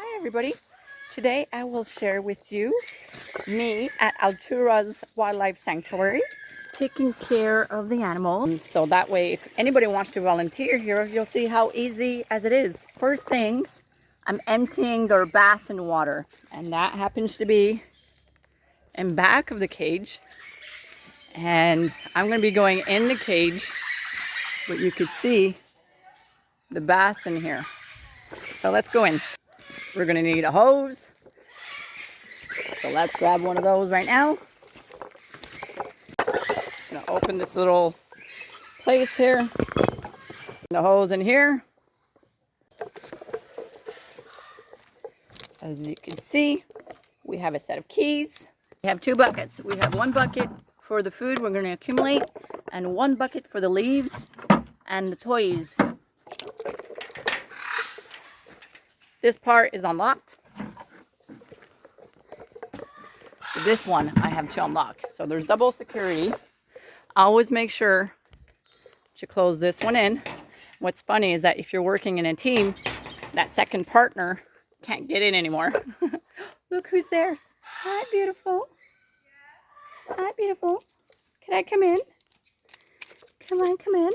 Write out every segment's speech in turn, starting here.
Hi everybody. Today I will share with you me at Altura's Wildlife Sanctuary taking care of the animals. So that way if anybody wants to volunteer here, you'll see how easy as it is. First things, I'm emptying their basin water, and that happens to be in back of the cage. And I'm going to be going in the cage, but you could see the basin here. So let's go in. We're going to need a hose. So let's grab one of those right now. I'm gonna open this little place here. The hose in here. As you can see, we have a set of keys. We have two buckets. We have one bucket for the food we're gonna accumulate and one bucket for the leaves and the toys. This part is unlocked. This one I have to unlock. So there's double security. Always make sure to close this one in. What's funny is that if you're working in a team, that second partner can't get in anymore. Look who's there. Hi, beautiful. Hi, beautiful. Can I come in? Come on, come in.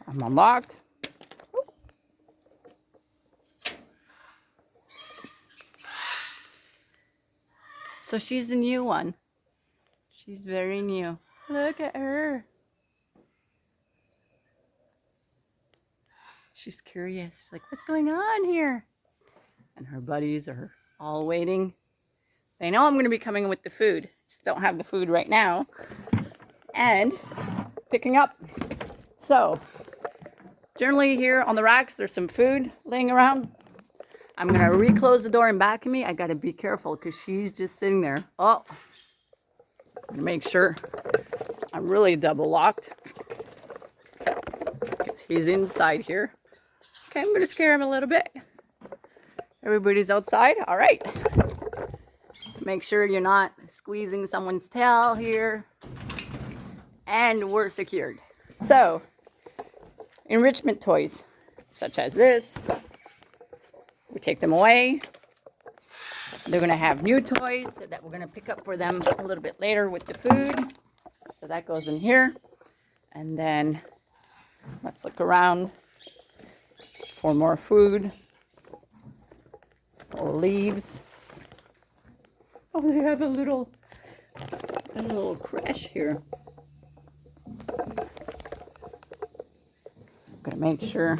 I'm unlocked. So she's the new one. She's very new. Look at her. She's curious. She's like, what's going on here? And her buddies are all waiting. They know I'm going to be coming with the food. Just don't have the food right now. And picking up. So, generally here on the racks, there's some food laying around. I'm going to reclose the door in back of me. I got to be careful because she's just sitting there. Oh, I'm going to make sure I'm really double locked because he's inside here. Okay, I'm going to scare him a little bit. Everybody's outside. All right. Make sure you're not squeezing someone's tail here. And we're secured. So, enrichment toys such as this. We take them away. They're going to have new toys that we're going to pick up for them a little bit later with the food. So that goes in here. And then let's look around for more food or leaves. Oh, they have a little crash here. I'm going to make sure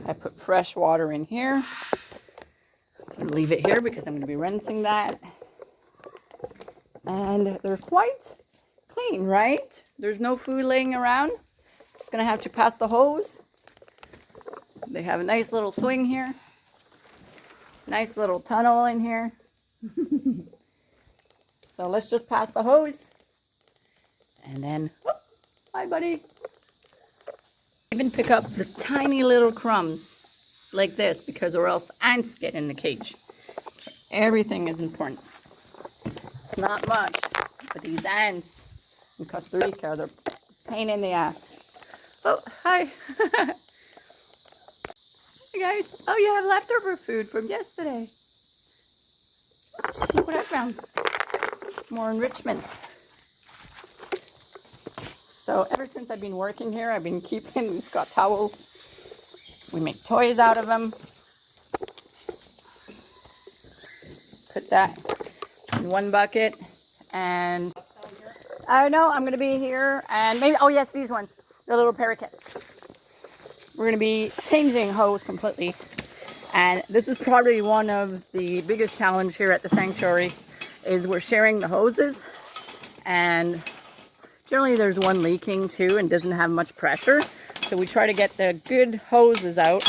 I put fresh water in here. I'm going to leave it here because I'm going to be rinsing that. And they're quite clean, right? There's no food laying around. Just going to have to pass the hose. They have a nice little swing here. Nice little tunnel in here. So let's just pass the hose. And then, oh, hi buddy. Even pick up the tiny little crumbs like this because or else ants get in the cage. So everything is important. It's not much, but these ants in Costa Rica, they're a pain in the ass. Oh, hi. Hey guys. Oh, you have leftover food from yesterday. Look what I found. More enrichments. So ever since I've been working here, I've been keeping these Scott towels. We make toys out of them. Put that in one bucket. And I know I'm going to be here. And maybe, oh yes, these ones. The little parakeets. We're going to be changing hose completely. And this is probably one of the biggest challenge here at the sanctuary is we're sharing the hoses. And generally there's one leaking too and doesn't have much pressure. So we try to get the good hoses out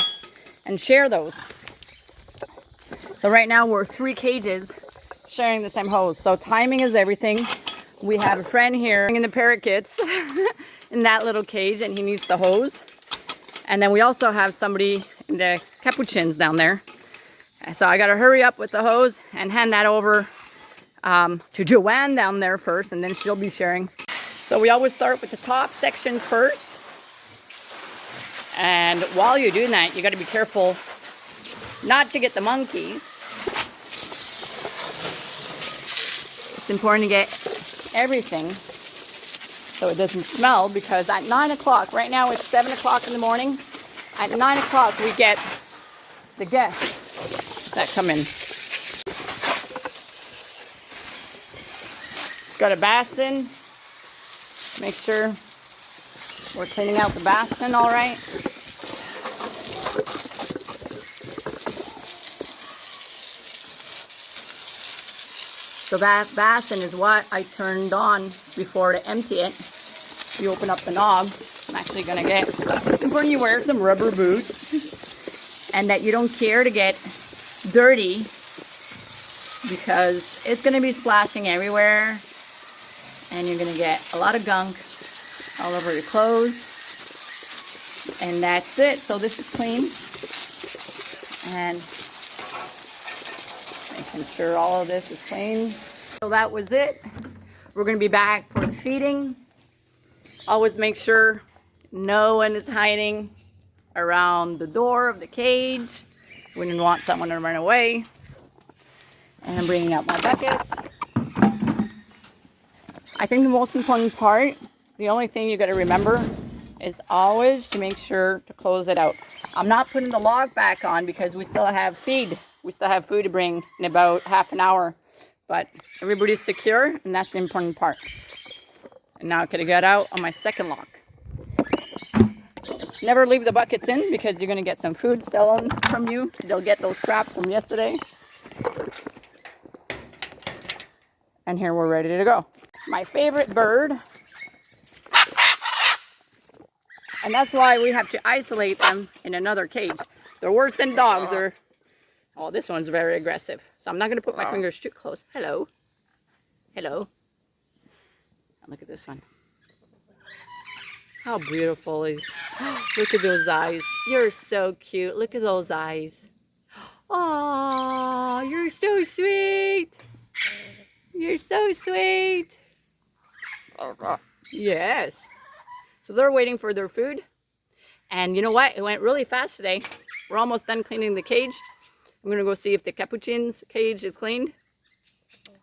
and share those. So right now we're 3 cages sharing the same hose. So timing is everything. We have a friend here in the parakeets in that little cage and he needs the hose. And then we also have somebody in the capuchins down there. So I got to hurry up with the hose and hand that over to Joanne down there first and then she'll be sharing. So we always start with the top sections first And while you're doing that, you got to be careful not to get the monkeys. It's important to get everything so it doesn't smell, because at 9 o'clock, right now it's 7 o'clock in the morning. At 9 o'clock, we get the guests that come in. Got a basin. Make sure we're cleaning out the basin all right. So that basin is what I turned on before to empty it. You open up the knob. I'm actually going to get, it's important you wear some rubber boots and that you don't care to get dirty, because it's going to be splashing everywhere and you're going to get a lot of gunk all over your clothes. And that's it. So this is clean. And making sure all of this is clean. So that was it. We're going to be back for the feeding. Always make sure no one is hiding around the door of the cage. We didn't want someone to run away. And I'm bringing out my buckets. I think the most important part, the only thing you got to remember, is always to make sure to close it out. I'm not putting the log back on because we still have feed. We still have food to bring in about half an hour. But everybody's secure, and that's the important part. And now I'm going to get out on my second lock. Never leave the buckets in because you're going to get some food stolen from you. They'll get those scraps from yesterday. And here we're ready to go. My favorite bird. And that's why we have to isolate them in another cage. They're worse than dogs. Oh, this one's very aggressive. So I'm not going to put my fingers too close. Hello. Hello. Look at this one. How beautiful is. Look at those eyes. You're so cute. Look at those eyes. Oh, you're so sweet. You're so sweet. Yes. So they're waiting for their food. And you know what? It went really fast today. We're almost done cleaning the cage. I'm going to go see if the capuchin's cage is cleaned.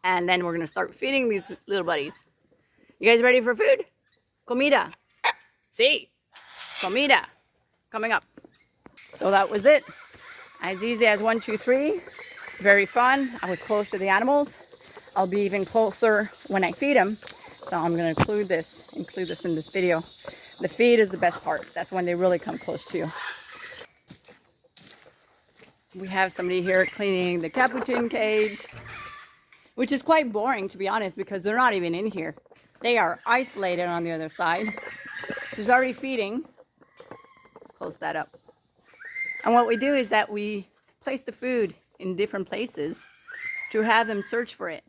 And then we're going to start feeding these little buddies. You guys ready for food? Comida. Sí. Comida. Coming up. So that was it. As easy as 1, 2, 3. Very fun. I was close to the animals. I'll be even closer when I feed them. So I'm going to include this in this video. The feed is the best part. That's when they really come close to you. We have somebody here cleaning the capuchin cage, which is quite boring, to be honest, because they're not even in here. They are isolated on the other side. She's already feeding. Let's close that up. And what we do is that we place the food in different places to have them search for it.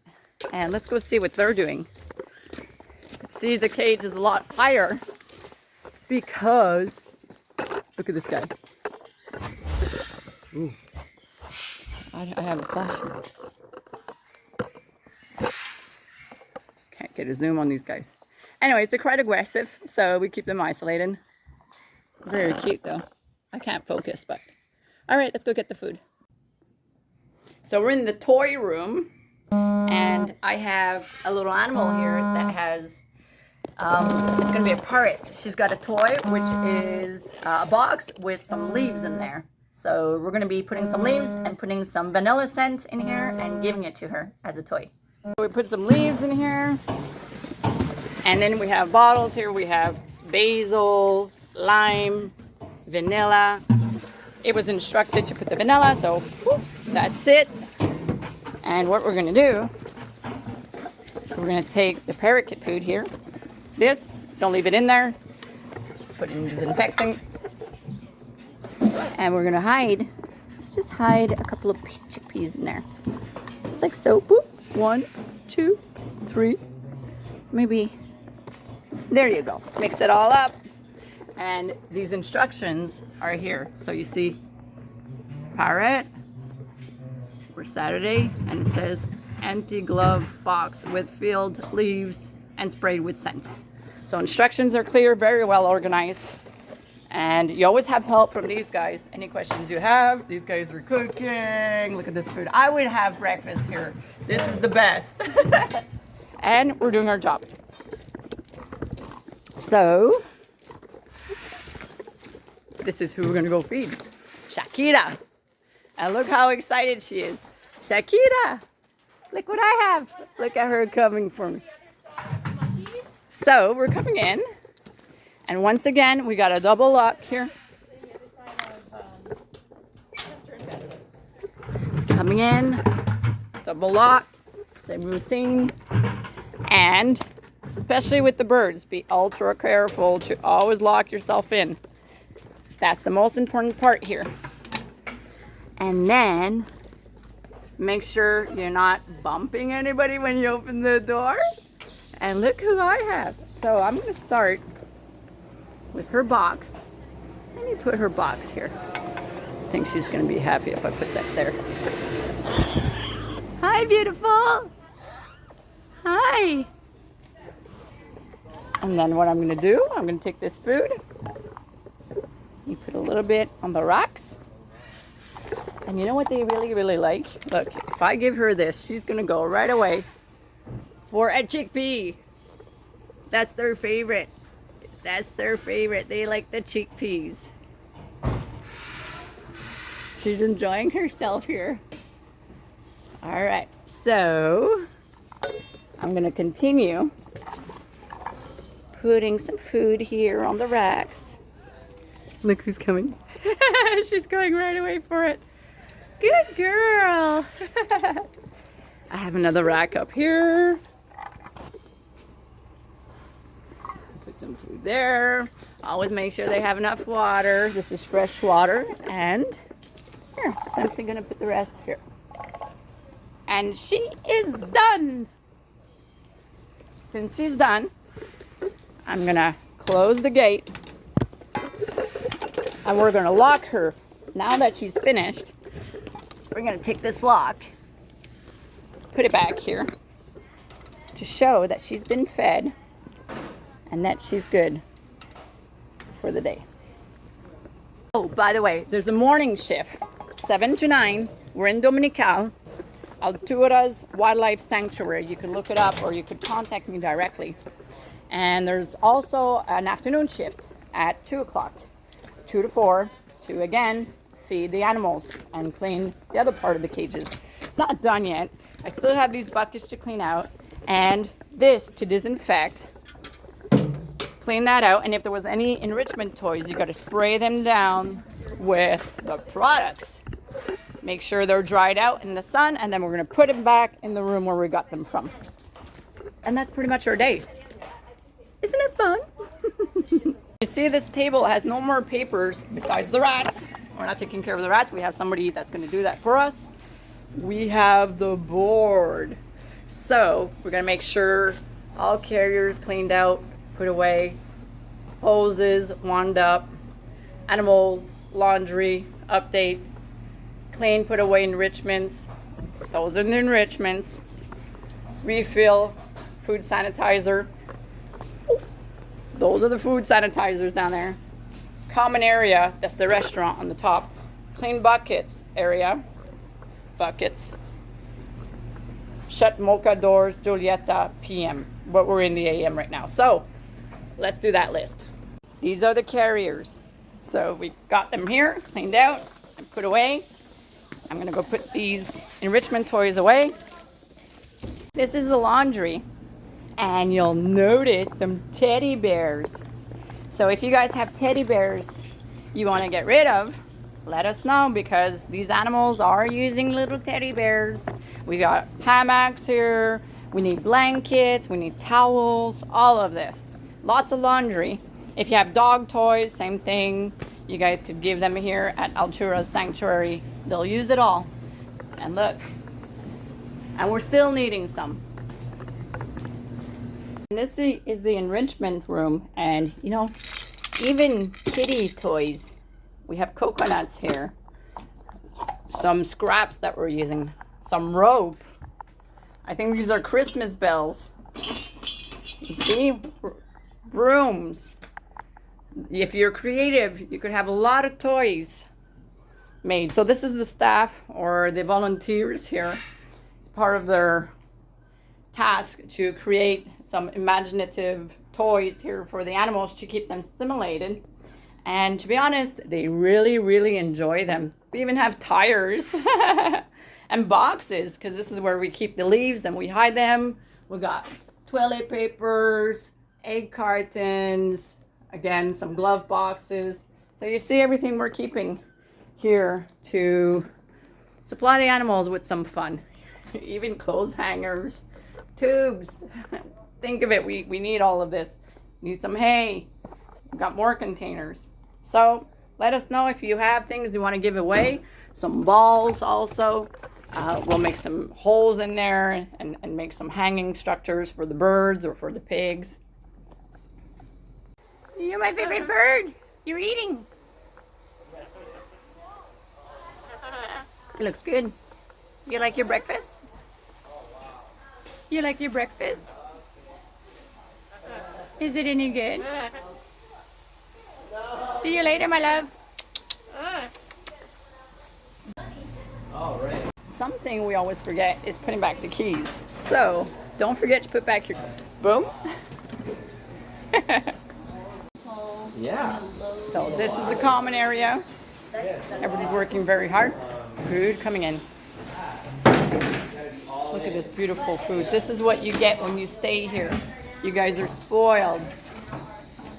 And let's go see what they're doing. See, the cage is a lot higher because, look at this guy. Ooh. I have a flashlight. Can't get a zoom on these guys. Anyways, they're quite aggressive, so we keep them isolated. Very cute though. I can't focus, but all right, let's go get the food. So we're in the toy room, and I have a little animal here that has, it's gonna be a parrot. She's got a toy, which is a box with some leaves in there. So we're gonna be putting some leaves and putting some vanilla scent in here and giving it to her as a toy. So we put some leaves in here, and then we have bottles here. We have basil, lime, vanilla. It was instructed to put the vanilla, so whoop, that's it. And what we're gonna do, we're gonna take the parakeet food here. This, don't leave it in there. Put it in disinfectant. And we're gonna hide, let's just hide a couple of chickpeas in there. Just like so, boop. 1, 2, 3, maybe. There you go. Mix it all up. And these instructions are here. So you see, parrot for Saturday, and it says anti-glove box with filled leaves and sprayed with scent. So instructions are clear, very well organized. And you always have help from these guys. Any questions you have, these guys are cooking. Look at this food. I would have breakfast here. This is the best. And we're doing our job. So, this is who we're gonna go feed. Shakira. And look how excited she is. Shakira, look what I have. Look at her coming for me. So, we're coming in. And once again, we got a double lock here. Coming in, double lock, same routine. And especially with the birds, be ultra careful to always lock yourself in. That's the most important part here. And then make sure you're not bumping anybody when you open the door. And look who I have. So I'm going to start with her box. Let me put her box here. I think she's going to be happy if I put that there. Hi, beautiful. Hi. And then what I'm going to do, I'm going to take this food. You put a little bit on the rocks. And you know what they really, really like? Look, if I give her this, she's going to go right away for a chickpea. That's their favorite. That's their favorite. They like the chickpeas. She's enjoying herself here. All right, so I'm going to continue putting some food here on the racks. Look who's coming. She's going right away for it. Good girl. I have another rack up here. Put some food there. Always make sure they have enough water. This is fresh water. And here, simply gonna put the rest here. And she is done. Since she's done, I'm gonna close the gate. And we're gonna lock her. Now that she's finished, we're gonna take this lock, put it back here to show that she's been fed and that she's good for the day. Oh, by the way, there's a morning shift, 7 to 9. We're in Dominical, Alturas Wildlife Sanctuary. You can look it up or you could contact me directly. And there's also an afternoon shift at 2 o'clock, 2 to 4, to again feed the animals and clean the other part of the cages. It's not done yet. I still have these buckets to clean out and this to disinfect. Clean that out, and if there was any enrichment toys, you got to spray them down with the products. Make sure they're dried out in the sun, and then we're going to put them back in the room where we got them from. And that's pretty much our day. Isn't it fun? You see, this table has no more papers besides the rats. We're not taking care of the rats. We have somebody that's going to do that for us. We have the board. So we're going to make sure all carriers cleaned out, put away, hoses wound up, animal laundry update, clean, put away enrichments. Those are the enrichments. Refill, food sanitizer. Those are the food sanitizers down there. Common area, that's the restaurant on the top. Clean buckets area, buckets. Shut Mocha doors, Julieta PM. But we're in the AM right now. So let's do that list. These are the carriers. So we got them here, cleaned out, and put away. I'm gonna go put these enrichment toys away. This is the laundry. And you'll notice some teddy bears. So if you guys have teddy bears you want to get rid of, let us know, because these animals are using little teddy bears. We got hammocks here. We need blankets. We need towels. All of this. Lots of laundry. If you have dog toys, same thing. You guys could give them here at Alturas Sanctuary. They'll use it all. And look. And we're still needing some. And this is the enrichment room, and you know, even kitty toys. We have coconuts here, some scraps that we're using, some rope. I think these are Christmas bells. You see, brooms. if you're creative, you could have a lot of toys made. So this is the staff or the volunteers here. It's part of their task to create some imaginative toys here for the animals to keep them stimulated. And to be honest, they really, really enjoy them. We even have tires and boxes, because this is where we keep the leaves and we hide them. We got toilet papers, egg cartons, again, some glove boxes. So you see everything we're keeping here to supply the animals with some fun. Even clothes hangers, tubes. Think of it, we need all of this. Need some hay. We've got more containers. So let us know if you have things you want to give away. Some balls also. We'll make some holes in there and make some hanging structures for the birds or for the pigs. You're my favorite bird. You're eating. It looks good. You like your breakfast? You like your breakfast? Is it any good? See you later, my love. Something we always forget is putting back the keys. So don't forget to put back your boom. Yeah. So this is the common area. Everybody's working very hard. Food coming in. Look at this beautiful food. This is what you get when you stay here. You guys are spoiled.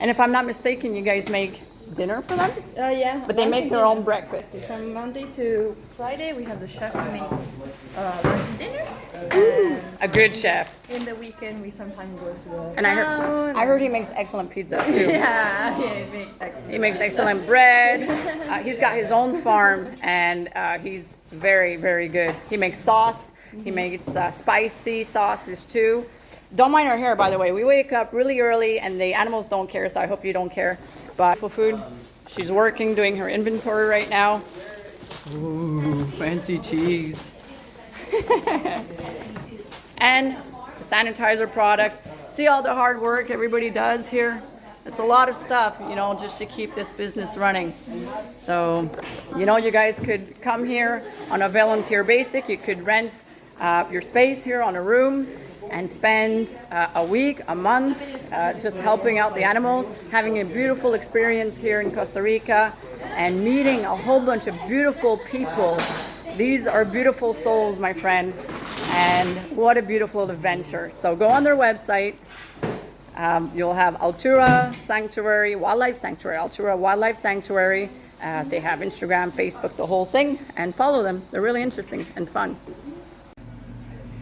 And if I'm not mistaken, you guys make dinner for them? Yeah. But they make their own breakfast. From Monday to Friday, we have the chef who makes lunch and dinner. Ooh, a good chef. In the weekend, we sometimes go to the And I heard he makes excellent pizza too. yeah, he makes excellent. He makes excellent bread. He's got his own farm, and he's very, very good. He makes sauce. He makes spicy sauces too. Don't mind our hair, by the way. We wake up really early, and the animals don't care, so I hope you don't care. But for food, she's working, doing her inventory right now. Ooh, fancy cheese. And the sanitizer products. See all the hard work everybody does here? It's a lot of stuff, you know, just to keep this business running. So, you know, you guys could come here on a volunteer basis. You could rent your space here on a room and spend a week, a month, just helping out the animals, having a beautiful experience here in Costa Rica, and meeting a whole bunch of beautiful people. These are beautiful souls, my friend, and what a beautiful adventure. So go on their website. You'll have Altura Sanctuary, Wildlife Sanctuary, Altura Wildlife Sanctuary. They have Instagram, Facebook, the whole thing, and follow them. They're really interesting and fun.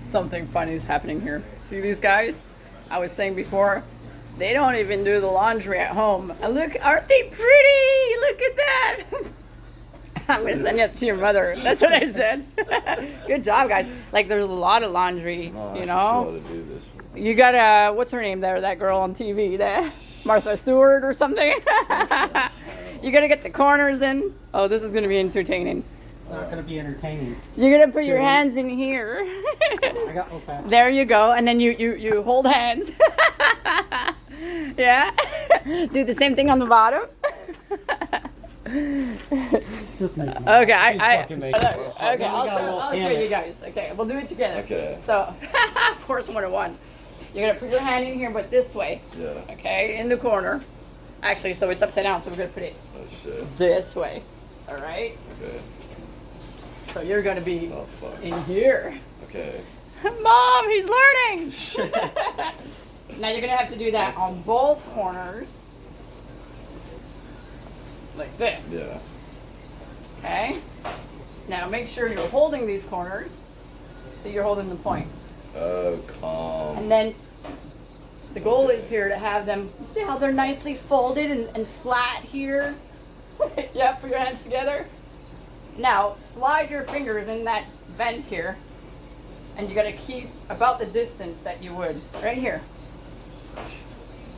Something funny is happening here. See these guys? I was saying before, they don't even do the laundry at home. And look, aren't they pretty? Look at that. I'm gonna send it to your mother. That's what I said. Good job, guys. Like, there's a lot of laundry, you know? You got what's her name there? That girl on TV there, Martha Stewart or something. You gotta get the corners in. Oh, this is gonna be entertaining. It's not going to be entertaining. You're gonna put your hands in here. I got okay. There you go, and then you hold hands. Yeah. Do the same thing on the bottom. Okay, I'll show you guys. Okay, we'll do it together. Okay. So, course 101. You're gonna put your hand in here, but this way. Yeah. Okay, in the corner. Actually, so it's upside down, so we're gonna put it Oh shit. this way. All right. Okay. So you're gonna be Oh fuck. in here. Okay. Mom, he's learning. Now you're gonna have to do that on both corners, like this. Yeah. Okay. Now make sure you're holding these corners. So you're holding the point. Oh, calm. And then the goal is here to have them, you see how they're nicely folded and flat here? Yep, put your hands together. Now slide your fingers in that vent here, and you gotta keep about the distance that you would. Right here.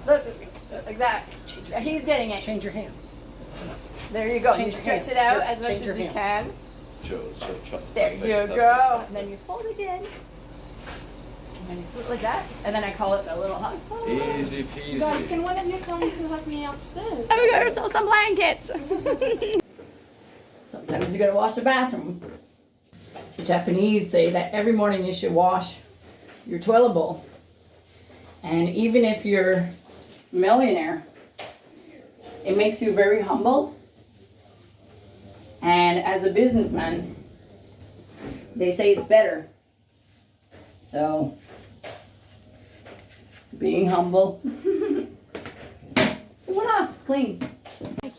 Look, like that. He's getting it. Change your hands. There you go. You Change your stretch hands. it out Yeah, as much change your as you hands. can. Chill. There you go. And then you fold again. And you put it like that, and then I call it a little hug. Easy Guys, peasy. can one of you come to help me upstairs? And we got ourselves some blankets. Sometimes you gotta wash the bathroom. The Japanese say that every morning you should wash your toilet bowl. And even if you're a millionaire, it makes you very humble. And as a businessman, they say it's better. So, being humble. Voila, it's clean.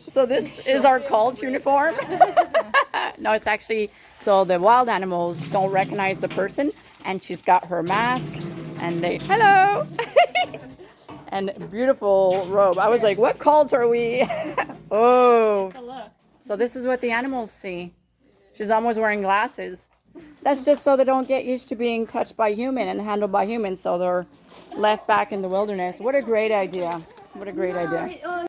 So this is our cult uniform. No, it's actually, so the wild animals don't recognize the person, and she's got her mask, and they, hello! And beautiful robe. I was like, what cult are we? Oh. So this is what the animals see. She's almost wearing glasses. That's just so they don't get used to being touched by human and handled by humans, so they're left back in the wilderness. What a great idea. What a great idea.